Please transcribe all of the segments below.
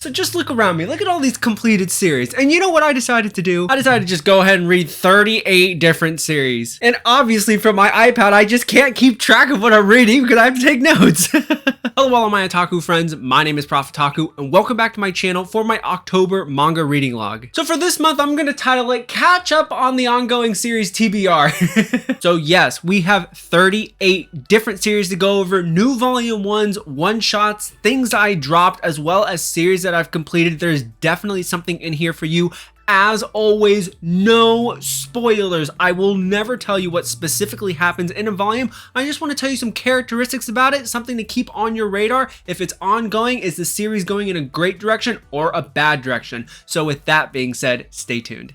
So just look around me, look at all these completed series. And you know what I decided to do? I decided to just go ahead and read 38 different series. And obviously from my iPad, I just can't keep track of what I'm reading because I have to take notes. Hello all of my otaku friends, my name is Prof Otaku and welcome back to my channel for my October manga reading log. So for this month, I'm gonna title it Catch Up on the Ongoing Series TBR. So yes, we have 38 different series to go over, new volume ones, one-shots, things I dropped, as well as series that I've completed. There's definitely something in here for you. As always, no spoilers. I will never tell you what specifically happens in a volume. I just want to tell you some characteristics about it, something to keep on your radar. If it's ongoing, is the series going in a great direction or a bad direction? So with that being said, stay tuned.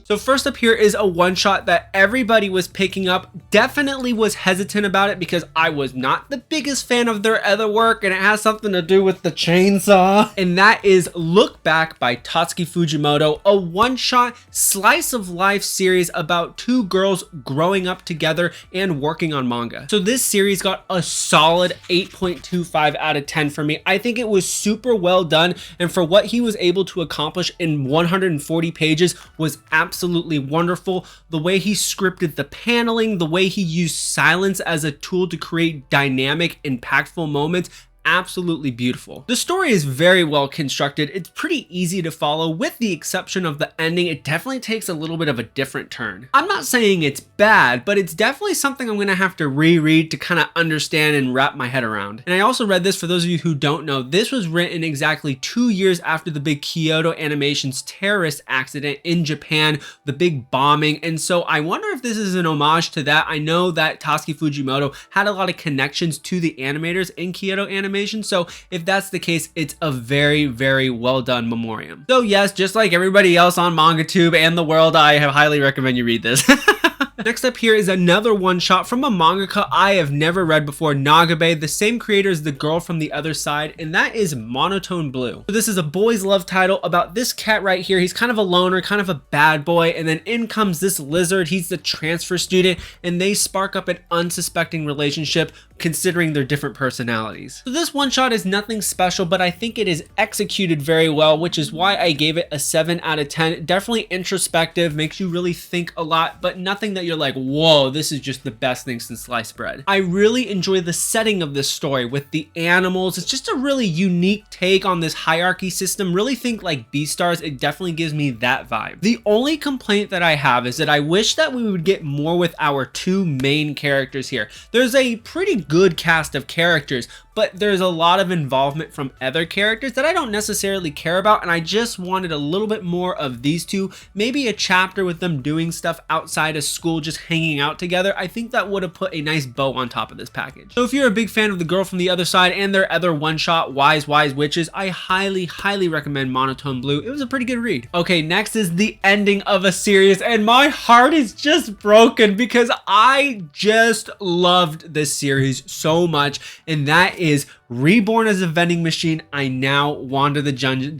So first up here is a one-shot that everybody was picking up. Definitely was hesitant about it because I was not the biggest fan of their other work, and it has something to do with the chainsaw. And that is Look Back by Tatsuki Fujimoto, a one-shot slice of life series about two girls growing up together and working on manga. So this series got a solid 8.25 out of 10 for me. I think it was super well done, and for what he was able to accomplish in 140 pages was absolutely wonderful. The way he scripted the paneling, the way he used silence as a tool to create dynamic, impactful moments, absolutely beautiful. The story is very well constructed. It's pretty easy to follow with the exception of the ending. It definitely takes a little bit of a different turn. I'm not saying it's bad, but it's definitely something I'm going to have to reread to kind of understand and wrap my head around. And I also read this, for those of you who don't know, this was written exactly 2 years after the big Kyoto Animation's terrorist accident in Japan, the big bombing. And so I wonder if this is an homage to that. I know that Tatsuki Fujimoto had a lot of connections to the animators in Kyoto Animation. So if that's the case, it's a very, very well done memoriam. So yes, just like everybody else on MangaTube and the world, I highly recommend you read this. Next up here is another one-shot from a mangaka I have never read before, Nagabe, the same creator as The Girl from the Other Side, and that is Monotone Blue. So this is a boys love title about this cat right here. He's kind of a loner, kind of a bad boy, and then in comes this lizard. He's the transfer student, and they spark up an unsuspecting relationship considering their different personalities. So this one-shot is nothing special, but I think it is executed very well, which is why I gave it a 7 out of 10. Definitely introspective, makes you really think a lot, but nothing that you're like, whoa, this is just the best thing since sliced bread. I really enjoy the setting of this story with the animals. It's just a really unique take on this hierarchy system. Really think like Beastars. It definitely gives me that vibe. The only complaint that I have is that I wish that we would get more with our two main characters here. There's a pretty good cast of characters, but there's a lot of involvement from other characters that I don't necessarily care about, and I just wanted a little bit more of these two, maybe a chapter with them doing stuff outside of school, just hanging out together. I think that would have put a nice bow on top of this package. So if you're a big fan of The Girl from the Other Side and their other one-shot Wise Wise Witches, I highly recommend Monotone Blue. It was a pretty good read. Okay, next is the ending of a series, and my heart is just broken because I just loved this series so much, and that is Reborn as a Vending Machine, I Now Wander the Dungeon.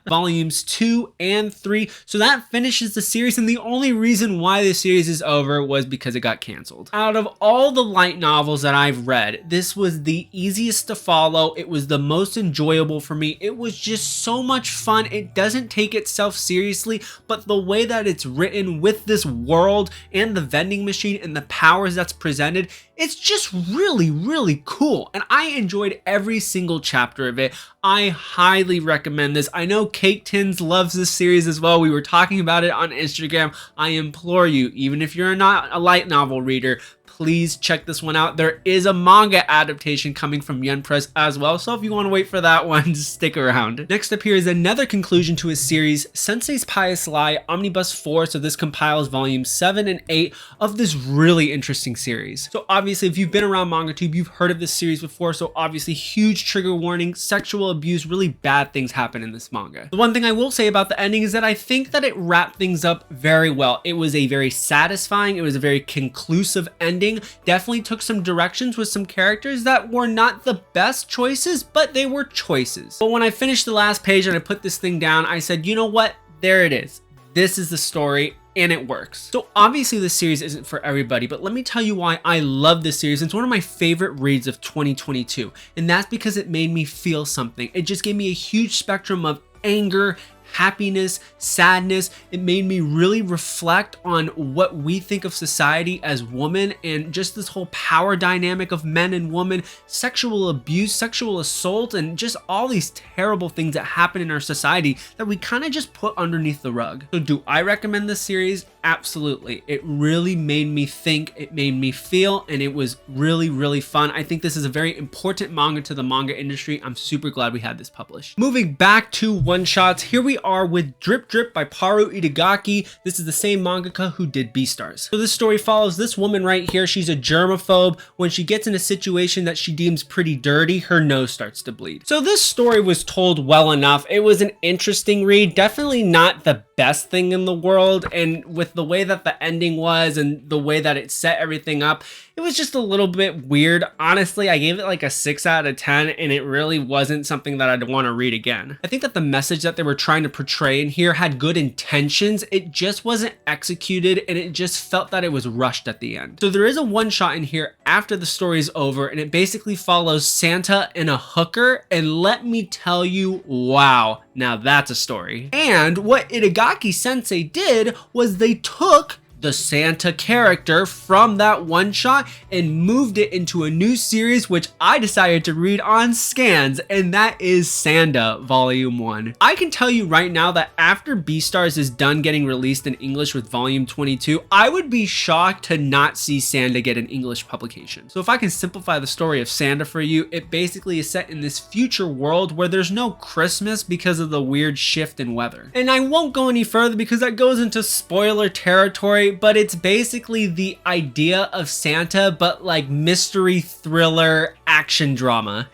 Volumes 2 and 3. So that finishes the series, and the only reason why the series is over was because it got canceled. Out of all the light novels that I've read, this was the easiest to follow. It was the most enjoyable for me. It was just so much fun. It doesn't take itself seriously, but the way that it's written with this world and the vending machine and the powers that's presented, it's just really cool, and I enjoyed every single chapter of it. I highly recommend this. I know Cake Tins loves this series as well. We were talking about it on Instagram. I implore you, even if you're not a light novel reader, please check this one out. There is a manga adaptation coming from Yen Press as well, so if you want to wait for that one, just stick around. Next up here is another conclusion to his series, Sensei's Pious Lie Omnibus 4. So this compiles volumes 7 and 8 of this really interesting series. So obviously, if you've been around MangaTube, you've heard of this series before, so obviously huge trigger warning, sexual abuse, really bad things happen in this manga. The one thing I will say about the ending is that I think that it wrapped things up very well. It was a very satisfying, it was a very conclusive ending. ending definitely took some directions with some characters that were not the best choices, but they were choices. But when I finished the last page and I put this thing down, I said, you know what? There it is. This is the story. And it works. So obviously this series isn't for everybody, but let me tell you why I love this series. It's one of my favorite reads of 2022. And that's because it made me feel something. It just gave me a huge spectrum of anger, happiness, sadness. It made me really reflect on what we think of society as women and just this whole power dynamic of men and women, sexual abuse, sexual assault, and just all these terrible things that happen in our society that we kind of just put underneath the rug. So do I recommend this series? Absolutely. It really made me think, it made me feel, and it was really, really fun. I think this is a very important manga to the manga industry. I'm super glad we had this published. Moving back to one-shots, here we are with Drip Drip by Paru Itagaki. This is the same mangaka who did Beastars. So this story follows this woman right here. She's a germaphobe. When she gets in a situation that she deems pretty dirty, her nose starts to bleed. So this story was told well enough. It was an interesting read, definitely not the best thing in the world, and with the way that the ending was and the way that it set everything up, it was just a little bit weird. Honestly, I gave it like a 6 out of 10, and it really wasn't something that I'd want to read again. I think that the message that they were trying to portray in here had good intentions. It just wasn't executed, and it just felt that it was rushed at the end. So there is a one-shot in here after the story is over, and it basically follows Santa and a hooker, and let me tell you, wow, now that's a story. And what Itagaki Sensei did was they took the Santa character from that one shot and moved it into a new series, which I decided to read on Scans, and that is Sanda Volume 1. I can tell you right now that after Beastars is done getting released in English with Volume 22, I would be shocked to not see Sanda get an English publication. So if I can simplify the story of Sanda for you, it basically is set in this future world where there's no Christmas because of the weird shift in weather. And I won't go any further because that goes into spoiler territory, but it's basically the idea of Santa, but like mystery thriller action drama.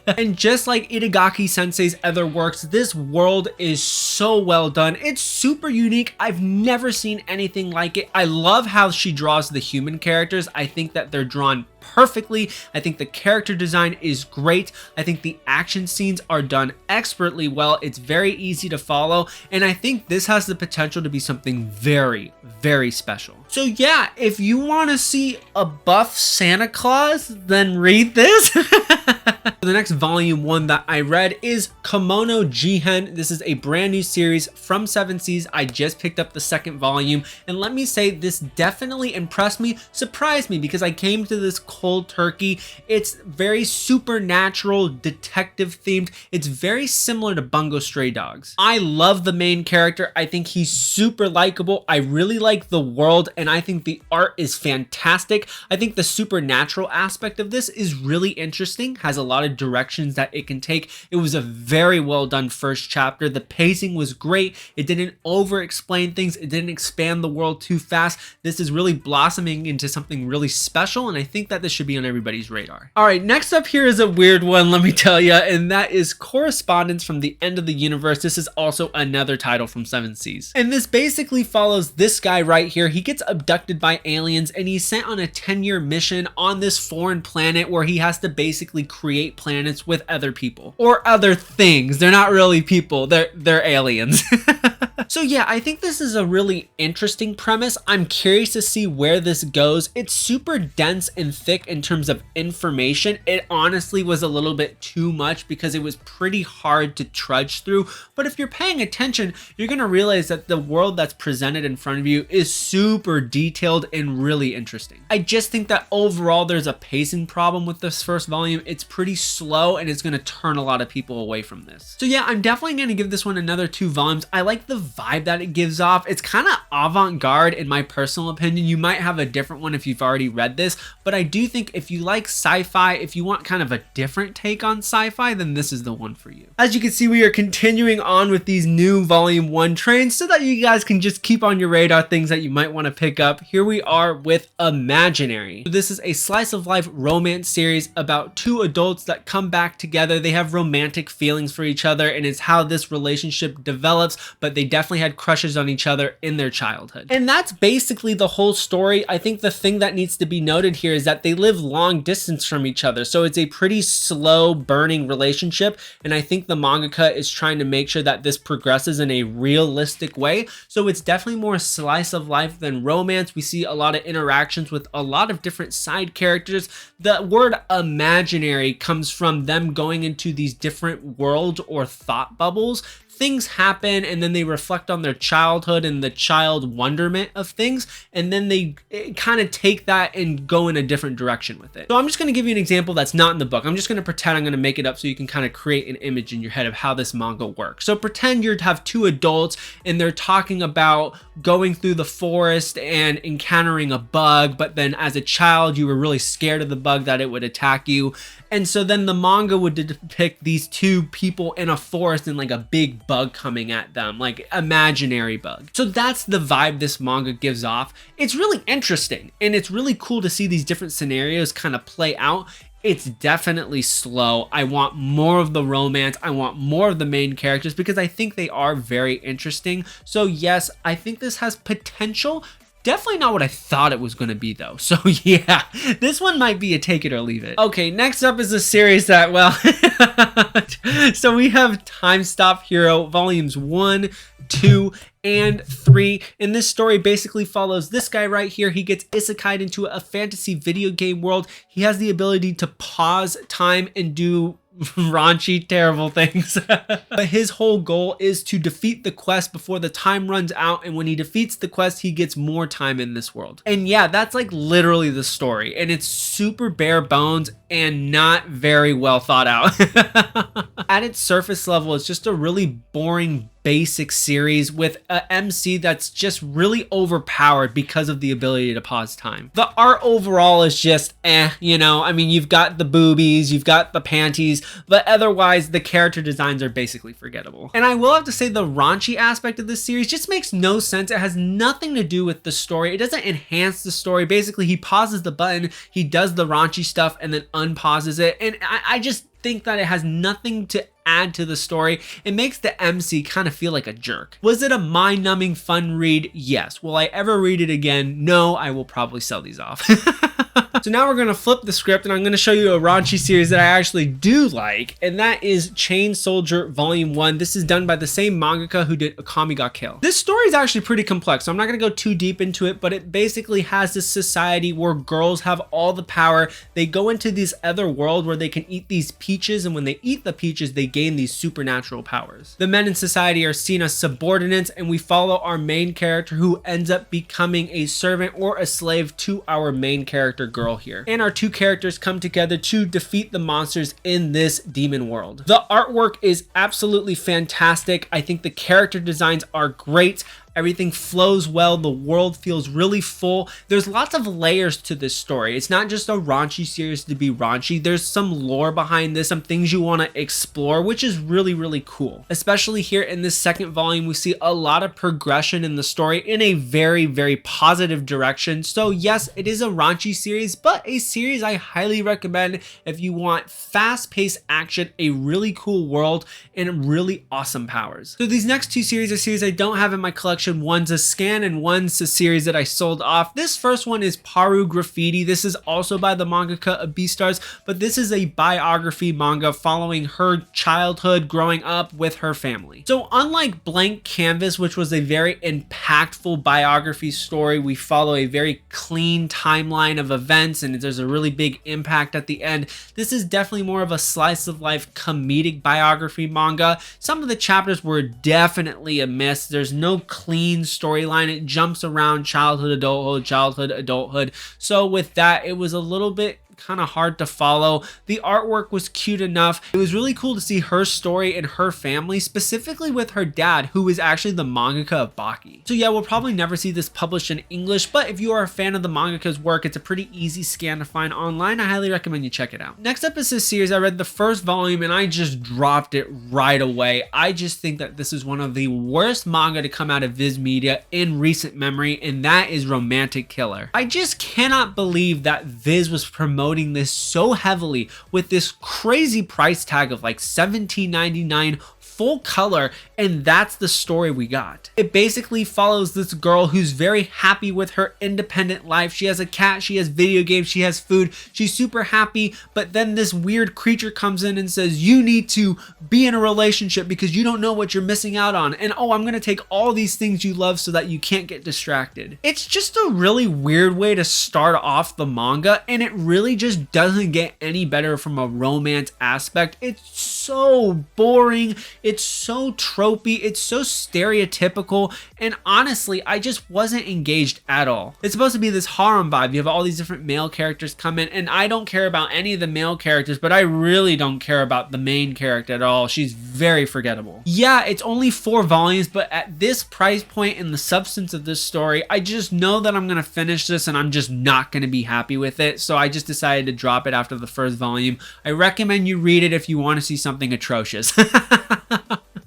And just like Itagaki Sensei's other works, this world is so well done. It's super unique. I've never seen anything like it. I love how she draws the human characters. I think that they're drawn perfectly. I think the character design is great. I think the action scenes are done expertly well. It's very easy to follow, and I think this has the potential to be something very, very special. So yeah, if you want to see a buff Santa Claus, then read this. The next volume 1 that I read is Kimono Jihen. This is a brand new series from 7 Seas. I just picked up the second volume, and let me say this definitely impressed me, surprised me, because I came to this cold turkey. It's very supernatural, detective themed. It's very similar to Bungo Stray Dogs. I love the main character. I think he's super likable. I really like the world, and I think the art is fantastic. I think the supernatural aspect of this is really interesting, has a lot of directions that it can take. It was a very well done first chapter. The pacing was great. It didn't over explain things. It didn't expand the world too fast. This is really blossoming into something really special, and I think that this should be on everybody's radar. All right, next up here is a weird one, let me tell you, and that is Correspondence from the End of the Universe. This is also another title from 7 Seas. And this basically follows this guy right here. He gets abducted by aliens, and he's sent on a 10-year mission on this foreign planet where he has to basically create planets with other people or other things. They're not really people, they're aliens. So yeah, I think this is a really interesting premise. I'm curious to see where this goes. It's super dense and thick in terms of information. It honestly was a little bit too much because it was pretty hard to trudge through. But if you're paying attention, you're gonna realize that the world that's presented in front of you is super detailed and really interesting. I just think that overall there's a pacing problem with this first volume. It's pretty slow, and it's gonna turn a lot of people away from this. So yeah, I'm definitely gonna give this one another 2 volumes. I like the vibe that it gives off. It's kind of avant-garde in my personal opinion. You might have a different one if you've already read this, but I do think if you like sci-fi, if you want kind of a different take on sci-fi, then this is the one for you. As you can see, we are continuing on with these new volume 1 trains so that you guys can just keep on your radar things that you might want to pick up. Here we are with Imaginary. So this is a slice of life romance series about 2 adults that come back together. They have romantic feelings for each other, and it's how this relationship develops, but they definitely definitely had crushes on each other in their childhood. And that's basically the whole story. I think the thing that needs to be noted here is that they live long distance from each other, so it's a pretty slow burning relationship, and I think the mangaka is trying to make sure that this progresses in a realistic way. So it's definitely more slice of life than romance. We see a lot of interactions with a lot of different side characters. The word imaginary comes from them going into these different worlds or thought bubbles. Things happen and then they reflect on their childhood and the child wonderment of things, and then they kind of take that and go in a different direction with it. So I'm just going to give you an example that's not in the book. I'm just going to pretend I'm going to make it up so you can kind of create an image in your head of how this manga works. So pretend you have two adults and they're talking about going through the forest and encountering a bug, but then as a child you were really scared of the bug, that it would attack you. And so then the manga would depict these two people in a forest and like a big bug coming at them, like imaginary bug. So that's the vibe this manga gives off. It's really interesting and it's really cool to see these different scenarios kind of play out. It's definitely slow. I want more of the romance. I want more of the main characters because I think they are very interesting. So yes, I think this has potential. Definitely not what I thought it was going to be though. So yeah, this one might be a take it or leave it. Okay, next up is a series that, well, so we have Time Stop Hero volumes 1, 2, and 3. And this story basically follows this guy right here. He gets isekai'd into a fantasy video game world. He has the ability to pause time and do raunchy, terrible things. But his whole goal is to defeat the quest before the time runs out, and when he defeats the quest, he gets more time in this world. And yeah, that's like literally the story, and it's super bare bones and not very well thought out. At its surface level, it's just a really boring basic series with a MC that's just really overpowered because of the ability to pause time. The art overall is just you know, I mean, you've got the boobies, you've got the panties, but otherwise the character designs are basically forgettable. And I will have to say the raunchy aspect of this series just makes no sense. It has nothing to do with the story. It doesn't enhance the story. Basically, he pauses the button, he does the raunchy stuff, and then unpauses it. And I just think that it has nothing to add to the story. It makes the MC kind of feel like a jerk. Was it a mind-numbing fun read? Yes. Will I ever read it again? No, I will probably sell these off. So now we're going to flip the script and I'm going to show you a raunchy series that I actually do like, and that is Chain Soldier Volume 1. This is done by the same mangaka who did Akame ga Kill. This story is actually pretty complex, so I'm not going to go too deep into it, but it basically has this society where girls have all the power. They go into this other world where they can eat these peaches, and when they eat the peaches, they gain these supernatural powers. The men in society are seen as subordinates, and we follow our main character who ends up becoming a servant or a slave to our main character girl here. And our two characters come together to defeat the monsters in this demon world. The artwork is absolutely fantastic. I think the character designs are great. Everything flows well. The world feels really full. There's lots of layers to this story. It's not just a raunchy series to be raunchy. There's some lore behind this, some things you want to explore, which is really, really cool. Especially here in this second volume, we see a lot of progression in the story in a very, very positive direction. So yes, it is a raunchy series, but a series I highly recommend if you want fast-paced action, a really cool world, and really awesome powers. So these next two series are series I don't have in my collection. One's a scan and one's a series that I sold off. This first one is Paru Graffiti. This is also by the mangaka of Beastars, but this is a biography manga following her childhood growing up with her family. So unlike Blank Canvas, which was a very impactful biography story, we follow a very clean timeline of events and there's a really big impact at the end. This is definitely more of a slice of life comedic biography manga. Some of the chapters were definitely a miss. There's no clean storyline. It jumps around childhood, adulthood. So with that, it was a little bit kind of hard to follow. The artwork was cute enough. It was really cool to see her story and her family, specifically with her dad, who is actually the mangaka of Baki. So yeah, we'll probably never see this published in English, but if you are a fan of the mangaka's work, it's a pretty easy scan to find online. I highly recommend you check it out. Next up is this series. I read the first volume and I just dropped it right away. I just think that this is one of the worst manga to come out of Viz Media in recent memory, and that is Romantic Killer. I just cannot believe that Viz was promoting this so heavily with this crazy price tag of like $17.99 full color, and that's the story we got. It basically follows this girl who's very happy with her independent life. She has a cat, she has video games, she has food, she's super happy, but then this weird creature comes in and says, you need to be in a relationship because you don't know what you're missing out on, and oh, I'm gonna take all these things you love so that you can't get distracted. It's just a really weird way to start off the manga, and it really just doesn't get any better from a romance aspect. It's so boring, it's so tropey, it's so stereotypical, and honestly, I just wasn't engaged at all. It's supposed to be this harem vibe. You have all these different male characters come in, and I don't care about any of the male characters, but I really don't care about the main character at all. She's very forgettable. Yeah, it's only 4 volumes, but at this price point and the substance of this story, I just know that I'm gonna finish this and I'm just not gonna be happy with it, so I just decided to drop it after the first volume. I recommend you read it if you want to see something atrocious.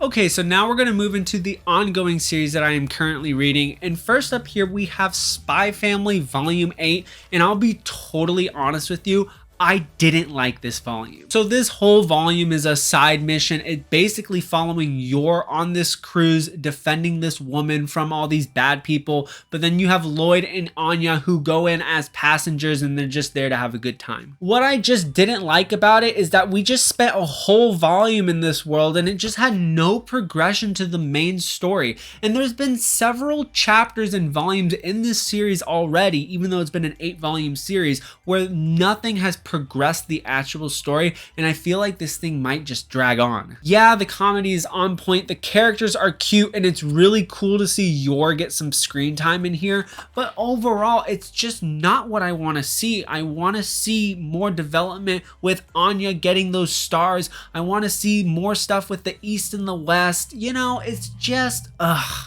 Okay, so now we're going to move into the ongoing series that I am currently reading, and first up here we have Spy Family Volume 8, and I'll be totally honest with you, I didn't like this volume. So this whole volume is a side mission. It's basically following Yor on this cruise, defending this woman from all these bad people. But then you have Lloyd and Anya who go in as passengers and they're just there to have a good time. What I just didn't like about it is that we just spent a whole volume in this world and it just had no progression to the main story. And there's been several chapters and volumes in this series already, even though it's been an 8-volume series, where nothing has progress the actual story, and I feel like this thing might just drag on. Yeah, the comedy is on point, the characters are cute, and it's really cool to see Yor get some screen time in here, but overall it's just not what I want to see. I want to see more development with Anya getting those stars. I want to see more stuff with the East and the West. You know, it's just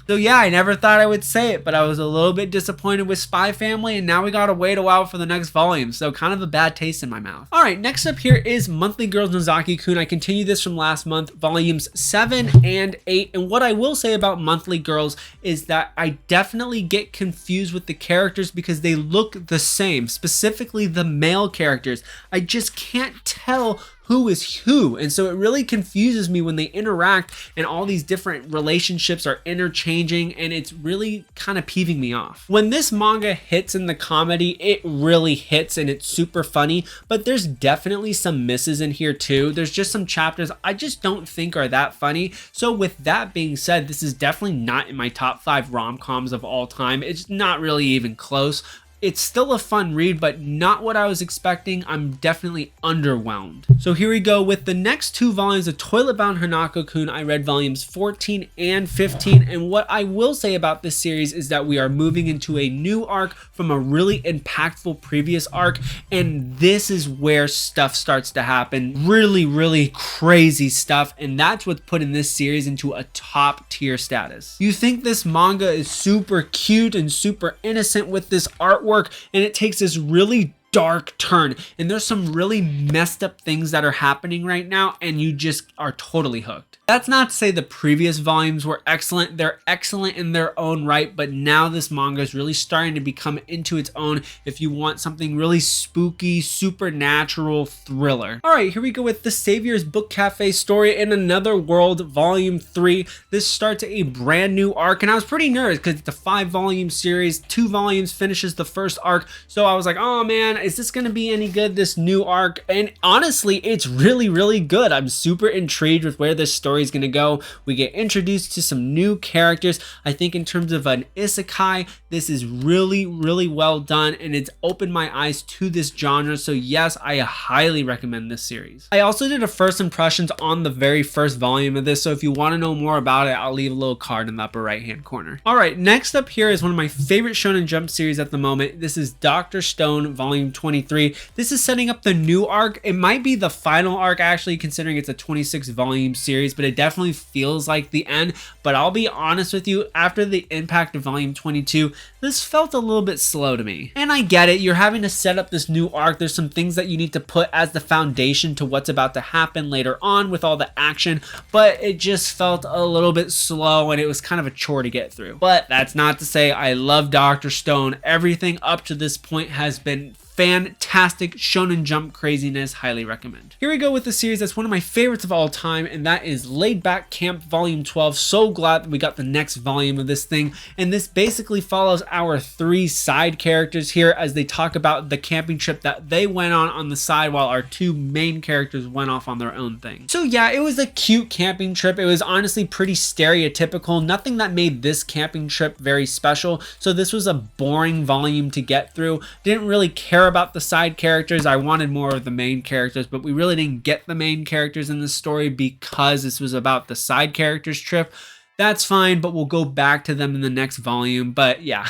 So yeah, I never thought I would say it, but I was a little bit disappointed with Spy Family, and now we gotta wait a while for the next volume, so kind of a bad taste in my mouth. Alright, next up here is Monthly Girls Nozaki-kun. I continued this from last month, volumes 7 and 8, and what I will say about Monthly Girls is that I definitely get confused with the characters because they look the same, specifically the male characters. I just can't tell who is who, and so it really confuses me when they interact and all these different relationships are interchanging, and it's really kind of peeving me off. When this manga hits in the comedy, it really hits and it's super funny, but there's definitely some misses in here too. There's just some chapters I just don't think are that funny. So with that being said, this is definitely not in my top 5 rom-coms of all time. It's not really even close. It's still a fun read, but not what I was expecting. I'm definitely underwhelmed. So here we go with the next 2 volumes of Toilet Bound Hanako-kun. I read volumes 14 and 15, and what I will say about this series is that we are moving into a new arc from a really impactful previous arc, and this is where stuff starts to happen. Really crazy stuff, and that's what's putting this series into a top tier status. You think this manga is super cute and super innocent with this artwork, and it takes this really dark turn, and there's some really messed up things that are happening right now, and you just are totally hooked. That's not to say the previous volumes were excellent. They're excellent in their own right, but now this manga is really starting to become into its own if you want something really spooky, supernatural thriller. All right, here we go with The Savior's Book Cafe Story in Another World, Volume 3. This starts a brand new arc, and I was pretty nervous because it's a 5-volume series. 2 volumes finishes the first arc, so I was like, oh man, is this gonna be any good, this new arc? And honestly, it's really good. I'm super intrigued with where this story is gonna go. We get introduced to some new characters. I think in terms of an isekai, this is really well done, and it's opened my eyes to this genre. So yes, I highly recommend this series. I also did a first impressions on the very first volume of this, so if you want to know more about it, I'll leave a little card in the upper right hand corner. All right, next up here is one of my favorite Shonen Jump series at the moment. This is Dr. Stone Volume 23. This is setting up the new arc. It might be the final arc actually, considering it's a 26 volume series, but it definitely feels like the end. But I'll be honest with you, after the impact of volume 22, this felt a little bit slow to me. And I get it, you're having to set up this new arc. There's some things that you need to put as the foundation to what's about to happen later on with all the action, but it just felt a little bit slow and it was kind of a chore to get through. But that's not to say I love Dr. Stone. Everything up to this point has been fantastic Shonen Jump craziness. Highly recommend. Here we go with the series that's one of my favorites of all time, and that is Laid Back Camp Volume 12. So glad that we got the next volume of this thing, and this basically follows our 3 side characters here as they talk about the camping trip that they went on the side, while our 2 main characters went off on their own thing. So yeah, it was a cute camping trip. It was honestly pretty stereotypical. Nothing that made this camping trip very special. So this was a boring volume to get through. Didn't really care about the side characters. I wanted more of the main characters, but we really didn't get the main characters in this story because this was about the side characters trip. That's fine, but we'll go back to them in the next volume. But yeah,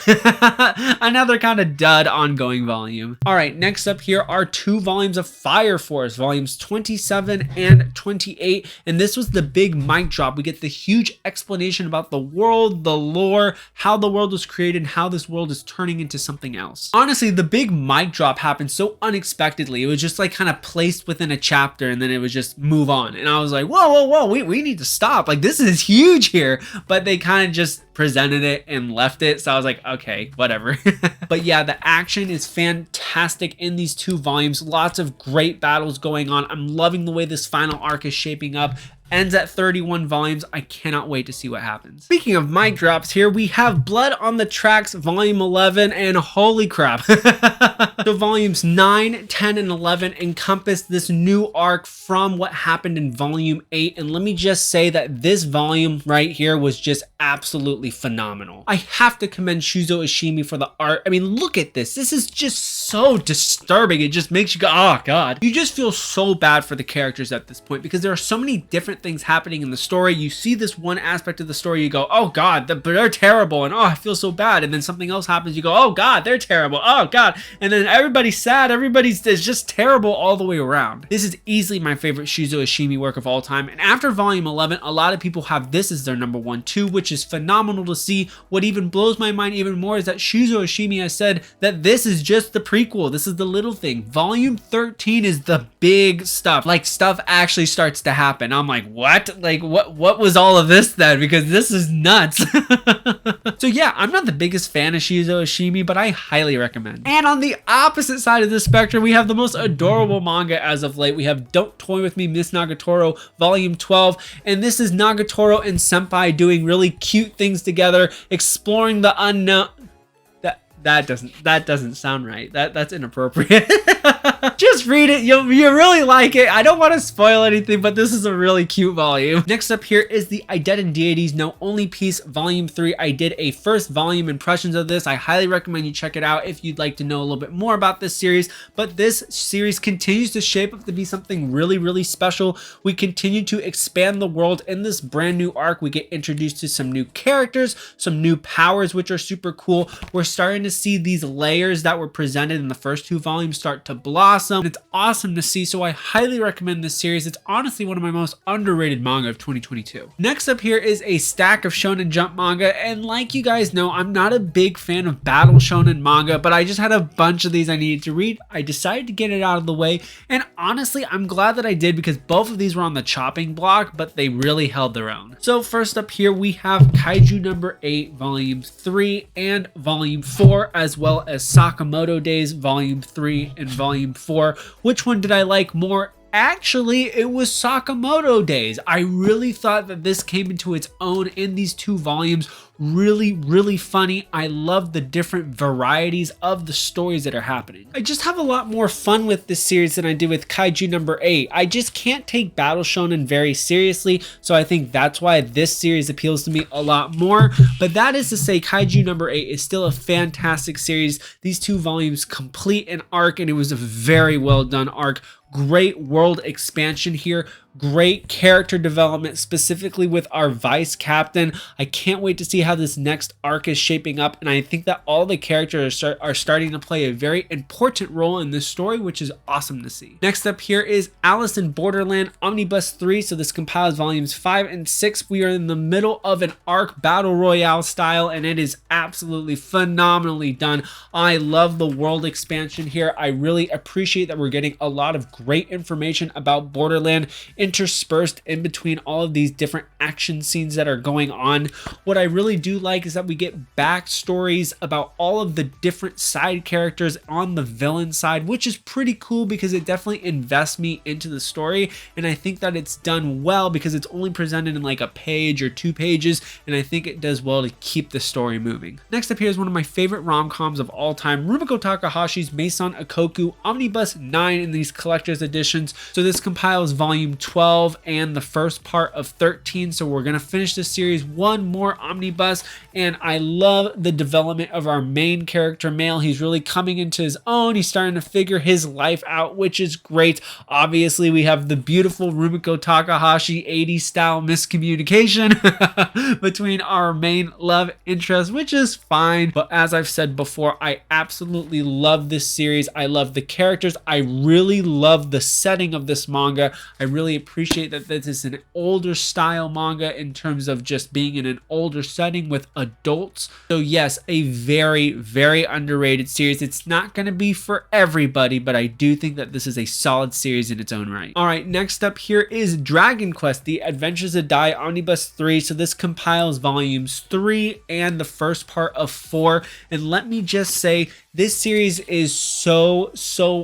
another kind of dud ongoing volume. All right, next up here are 2 volumes of Fire Force, volumes 27 and 28. And this was the big mic drop. We get the huge explanation about the world, the lore, how the world was created, and how this world is turning into something else. Honestly, the big mic drop happened so unexpectedly. It was just like kind of placed within a chapter, and then it was just move on. And I was like, whoa, we need to stop. Like, this is huge here. But they kind of just presented it and left it, so I was like, okay, whatever. But yeah, the action is fantastic in these 2 volumes. Lots of great battles going on. I'm loving the way this final arc is shaping up. Ends at 31 volumes. I cannot wait to see what happens. Speaking of mic drops, here we have Blood on the Tracks volume 11, and holy crap. So volumes 9, 10, and 11 encompass this new arc from what happened in volume 8, and let me just say that this volume right here was just absolutely phenomenal. I have to commend Shuzo Ishimi for the art. I mean, look at this. This is just so disturbing. It just makes you go, oh god. You just feel so bad for the characters at this point because there are so many different things happening in the story. You see this one aspect of the story, you go, oh god, they're terrible, and oh, I feel so bad. And then something else happens, you go, oh god, they're terrible, oh god. And then everybody's sad, everybody's just terrible all the way around. This is easily my favorite Shuzo Ishimi work of all time, and after volume 11, a lot of people have this as their number 1 too, which is phenomenal to see. What even blows my mind even more is that Shuzo Ishimi has said that this is just the prequel. This is the little thing. Volume 13 is the big stuff. Like, stuff actually starts to happen. I'm like, what? Like, what was all of this then? Because this is nuts. So yeah, I'm not the biggest fan of Shuzo Ishimi, but I highly recommend. And on the opposite side of the spectrum, we have the most adorable manga as of late. We have Don't Toy With Me, Miss Nagatoro, volume 12. And this is Nagatoro and Senpai doing really cute things together, exploring the unknown. That doesn't sound right. That's inappropriate. Just read it. You really like it. I don't want to spoil anything, but this is a really cute volume. Next up here is the Ideten Deities No Only Piece volume 3. I did a first volume impressions of this. I highly recommend you check it out if you'd like to know a little bit more about this series. But this series continues to shape up to be something really, really special. We continue to expand the world in this brand new arc. We get introduced to some new characters, some new powers, which are super cool. We're starting to see these layers that were presented in the first 2 volumes start to blossom. It's awesome to see, so I highly recommend this series. It's honestly one of my most underrated manga of 2022. Next up here is a stack of Shonen Jump manga, and like you guys know, I'm not a big fan of battle shonen manga, but I just had a bunch of these I needed to read. I decided to get it out of the way, and honestly, I'm glad that I did because both of these were on the chopping block, but they really held their own. So first up here, we have Kaiju number 8, volume 3 and volume 4, as well as Sakamoto Days volume 3 and volume 4. Which one did I like more? Actually, it was Sakamoto Days. I really thought that this came into its own in these 2 volumes. Really, really funny. I love the different varieties of the stories that are happening. I just have a lot more fun with this series than I do with Kaiju number 8. I just can't take battle shonen very seriously, so I think that's why this series appeals to me a lot more. But that is to say, Kaiju number 8 is still a fantastic series. These 2 volumes complete an arc, and it was a very well done arc. Great world expansion here. Great character development, specifically with our vice captain. I can't wait to see how this next arc is shaping up, and I think that all the characters are starting to play a very important role in this story, which is awesome to see. Next up here is Alice in Borderland Omnibus 3. So this compiles volumes 5 and 6. We are in the middle of an arc battle royale style, and it is absolutely phenomenally done. I love the world expansion here. I really appreciate that we're getting a lot of great information about Borderland interspersed in between all of these different action scenes that are going on. What I really do like is that we get backstories about all of the different side characters on the villain side, which is pretty cool because it definitely invests me into the story, and I think that it's done well because it's only presented in like a page or 2 pages, and I think it does well to keep the story moving. Next up here is one of my favorite rom-coms of all time, Rumiko Takahashi's Maison Ikoku Omnibus 9 in these collector's editions. So this compiles volume 12 and the first part of 13, so we're gonna finish this series one more omnibus, and I love the development of our main character male. He's really coming into his own. He's starting to figure his life out, which is great. Obviously we have the beautiful Rumiko Takahashi 80s style miscommunication between our main love interest, which is fine, but as I've said before, I absolutely love this series. I love the characters. I really love the setting of this manga. I really appreciate that this is an older style manga in terms of just being in an older setting with adults. So yes, a very, very underrated series. It's not going to be for everybody, but I do think that this is a solid series in its own right. All right, next up here is Dragon Quest, The Adventures of Dai Omnibus 3. So this compiles volumes 3 and the first part of 4. And let me just say, this series is so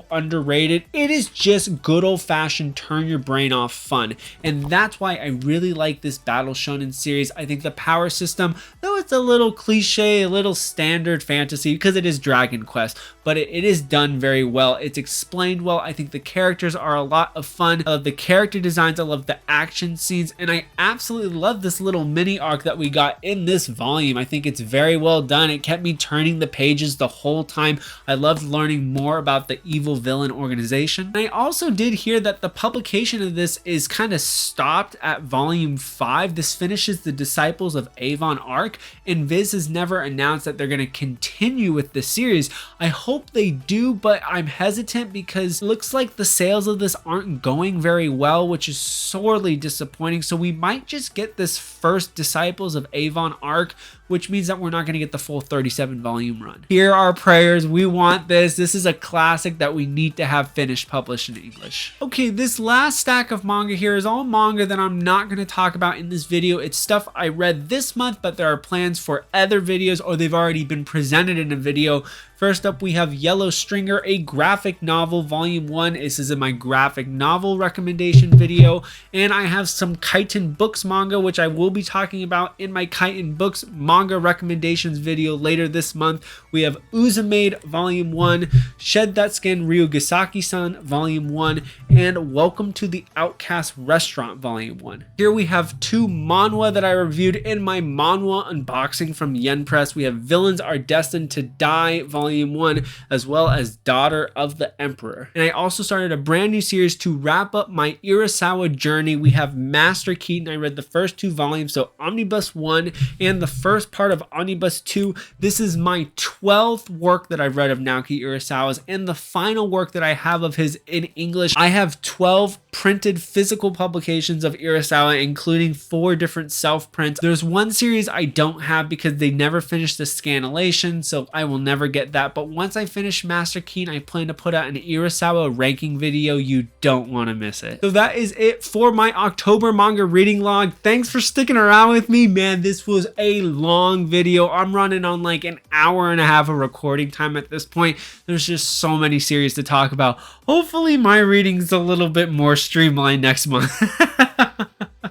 underrated. It is just good old-fashioned turn your brain off fun, and that's why I really like this battle shonen series. I think the power system, though it's a little cliche, a little standard fantasy because it is Dragon Quest, but it is done very well. It's explained well. I think the characters are a lot of fun. I love the character designs. I love the action scenes, and I absolutely love this little mini arc that we got in this volume. I think it's very well done. It kept me turning the pages the whole time. I loved learning more about the evil villain organization. And I also did hear that the publication of this is kind of stopped at volume 5. This finishes the Disciples of Avon arc, and Viz has never announced that they're going to continue with the series. I hope they do, but I'm hesitant because it looks like the sales of this aren't going very well, which is sorely disappointing. So we might just get this first Disciples of Avon arc, which means that we're not going to get the full 37 volume run. Here are prayers. We want this. This is a classic that we need to have finished published in English. Okay, this last stack of manga here is all manga that I'm not going to talk about in this video. It's stuff I read this month, but there are plans for other videos, or they've already been presented in a video. First up, we have Yellow Stringer, a graphic novel, volume 1. This is in my graphic novel recommendation video. And I have some Kaiten Books manga, which I will be talking about in my Kaiten Books manga recommendations video later this month. We have Uzumade, volume 1, Shed That Skin, Ryugasaki-san, volume 1, and Welcome to the Outcast Restaurant, volume 1. Here we have 2 manhwa that I reviewed in my manhwa unboxing from Yen Press. We have Villains Are Destined to Die, volume 1, as well as Daughter of the Emperor. And I also started a brand new series to wrap up my Urasawa journey. We have Master Keaton. I read the first 2 volumes, so Omnibus 1 and the first part of Omnibus 2. This is my 12th work that I've read of Naoki Urasawa's and the final work that I have of his in English. I have 12 printed physical publications of Urasawa, including 4 different self-prints. There's one series I don't have because they never finished the scanlation, so I will never get that. But once I finish Master Keaton, I plan to put out an Urasawa ranking video. You don't want to miss it. So that is it for my October manga reading log. Thanks for sticking around with me, man. This was a long video. I'm running on like an hour and a half of recording time at this point. There's just so many series to talk about. Hopefully my reading's a little bit more streamlined next month.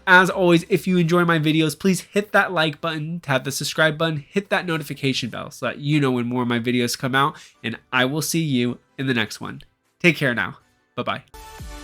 As always, if you enjoy my videos, please hit that like button, tap the subscribe button, hit that notification bell so that you know when more of my videos come out, and I will see you in the next one. Take care now. Bye-bye.